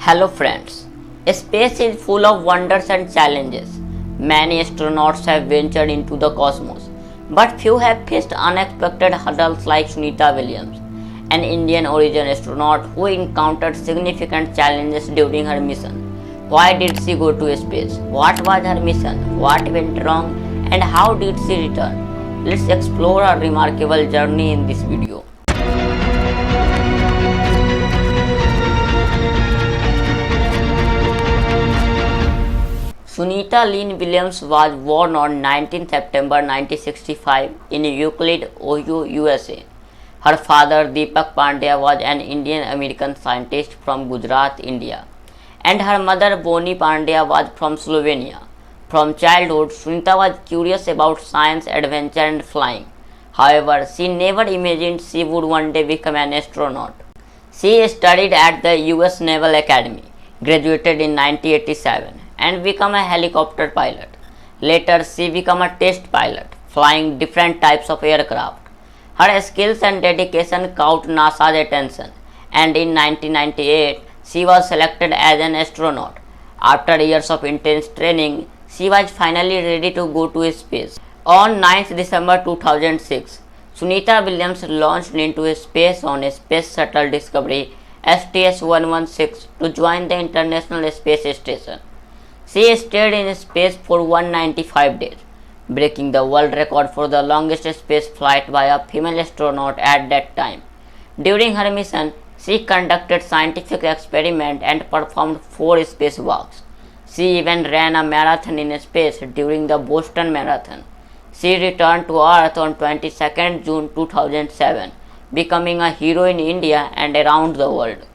Hello friends, space is full of wonders and challenges. Many astronauts have ventured into the cosmos, but few have faced unexpected hurdles like Sunita Williams, an Indian origin astronaut who encountered significant challenges during her mission. Why did she go to space? What was her mission? What went wrong? And how did she return? Let's explore her remarkable journey in this video. Sunita Lynn Williams was born on 19 September 1965 in Euclid, Ohio, USA. Her father Deepak Pandya was an Indian-American scientist from Gujarat, India, and her mother Boni Pandya was from Slovenia. From childhood, Sunita was curious about science, adventure and flying. However, she never imagined she would one day become an astronaut. She studied at the US Naval Academy, graduated in 1987 and became a helicopter pilot. Later, she became a test pilot, flying different types of aircraft. Her skills and dedication caught NASA's attention, and in 1998, she was selected as an astronaut. After years of intense training, she was finally ready to go to space. On 9th December 2006, Sunita Williams launched into space on a Space Shuttle Discovery STS-116 to join the International Space Station. She stayed in space for 195 days, breaking the world record for the longest space flight by a female astronaut at that time. During her mission, she conducted scientific experiments and performed 4 spacewalks. She even ran a marathon in space during the Boston Marathon. She returned to Earth on 22nd June 2007, becoming a hero in India and around the world.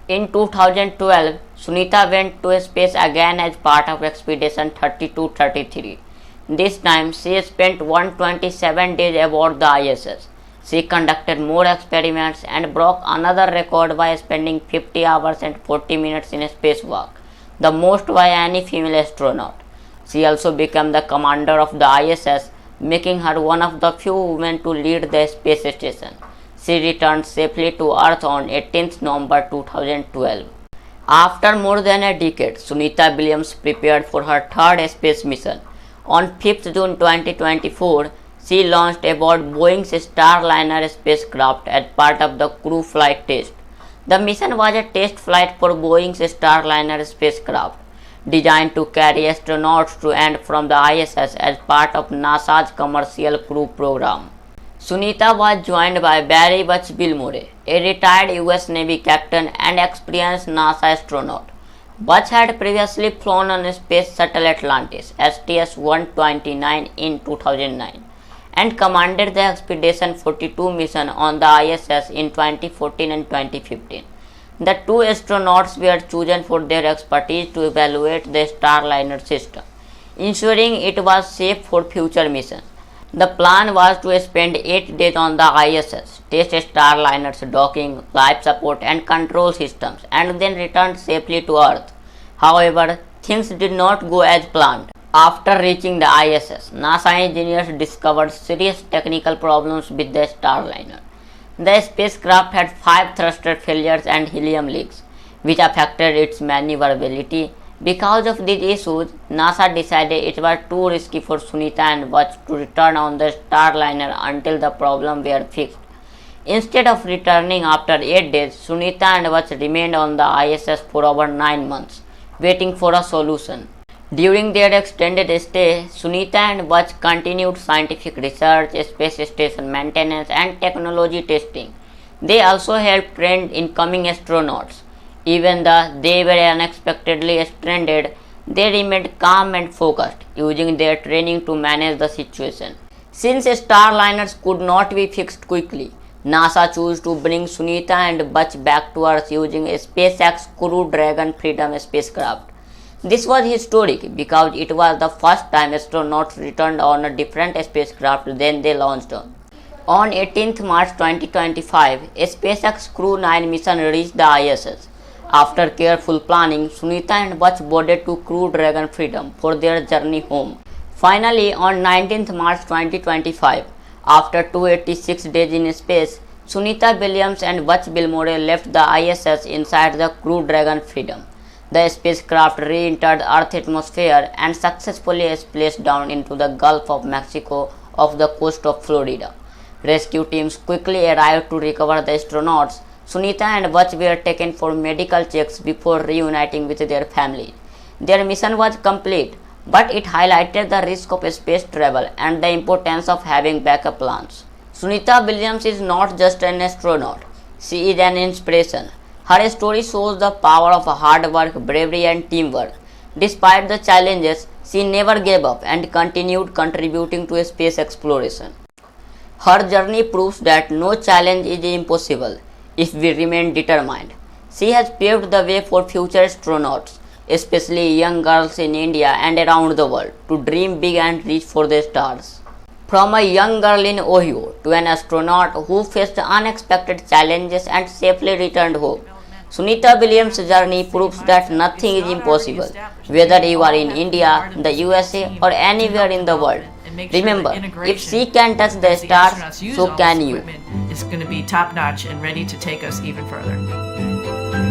In 2012, Sunita went to space again as part of Expedition 32-33. This time, she spent 127 days aboard the ISS. She conducted more experiments and broke another record by spending 50 hours and 40 minutes in a spacewalk, the most by any female astronaut. She also became the commander of the ISS, making her one of the few women to lead the space station. She returned safely to Earth on 18th November 2012. After more than a decade, Sunita Williams prepared for her third space mission. On 5th June 2024, she launched aboard Boeing's Starliner spacecraft as part of the crew flight test. The mission was a test flight for Boeing's Starliner spacecraft, designed to carry astronauts to and from the ISS as part of NASA's Commercial Crew Program. Sunita was joined by Barry Butch Bilmore, a retired US Navy captain and experienced NASA astronaut. Butch had previously flown on Space Shuttle Atlantis STS-129 in 2009 and commanded the Expedition 42 mission on the ISS in 2014 and 2015. The two astronauts were chosen for their expertise to evaluate the Starliner system, ensuring it was safe for future missions. The plan was to spend 8 days on the ISS, test Starliner's docking, life support and control systems, and then return safely to Earth. However, things did not go as planned. After reaching the ISS, NASA engineers discovered serious technical problems with the Starliner. The spacecraft had 5 thruster failures and helium leaks, which affected its maneuverability. Because of these issues, NASA decided it was too risky for Sunita and Butch to return on the Starliner until the problems were fixed. Instead of returning after 8 days, Sunita and Butch remained on the ISS for over 9 months, waiting for a solution. During their extended stay, Sunita and Butch continued scientific research, space station maintenance, and technology testing. They also helped train incoming astronauts. Even though they were unexpectedly stranded, they remained calm and focused, using their training to manage the situation. Since Starliners could not be fixed quickly, NASA chose to bring Sunita and Butch back to Earth using SpaceX Crew Dragon Freedom spacecraft. This was historic because it was the first time astronauts returned on a different spacecraft than they launched on. On 18th March 2025, a SpaceX Crew 9 mission reached the ISS. After careful planning, Sunita and Butch boarded to Crew Dragon Freedom for their journey home. Finally, on 19th March 2025, after 286 days in space, Sunita Williams and Butch Wilmore left the ISS inside the Crew Dragon Freedom. The spacecraft re-entered Earth atmosphere and successfully splashed down into the Gulf of Mexico off the coast of Florida. Rescue teams quickly arrived to recover the astronauts. Sunita and Butch were taken for medical checks before reuniting with their families. Their mission was complete, but it highlighted the risk of space travel and the importance of having backup plans. Sunita Williams is not just an astronaut, she is an inspiration. Her story shows the power of hard work, bravery, and teamwork. Despite the challenges, she never gave up and continued contributing to space exploration. Her journey proves that no challenge is impossible if we remain determined. She has paved the way for future astronauts, especially young girls in India and around the world, to dream big and reach for the stars. From a young girl in Ohio to an astronaut who faced unexpected challenges and safely returned home, Sunita Williams' journey proves that nothing is impossible, whether you are in India, the USA, or anywhere in the world. Remember, if she can touch the stars, so can you. It's going to be top notch and ready to take us even further.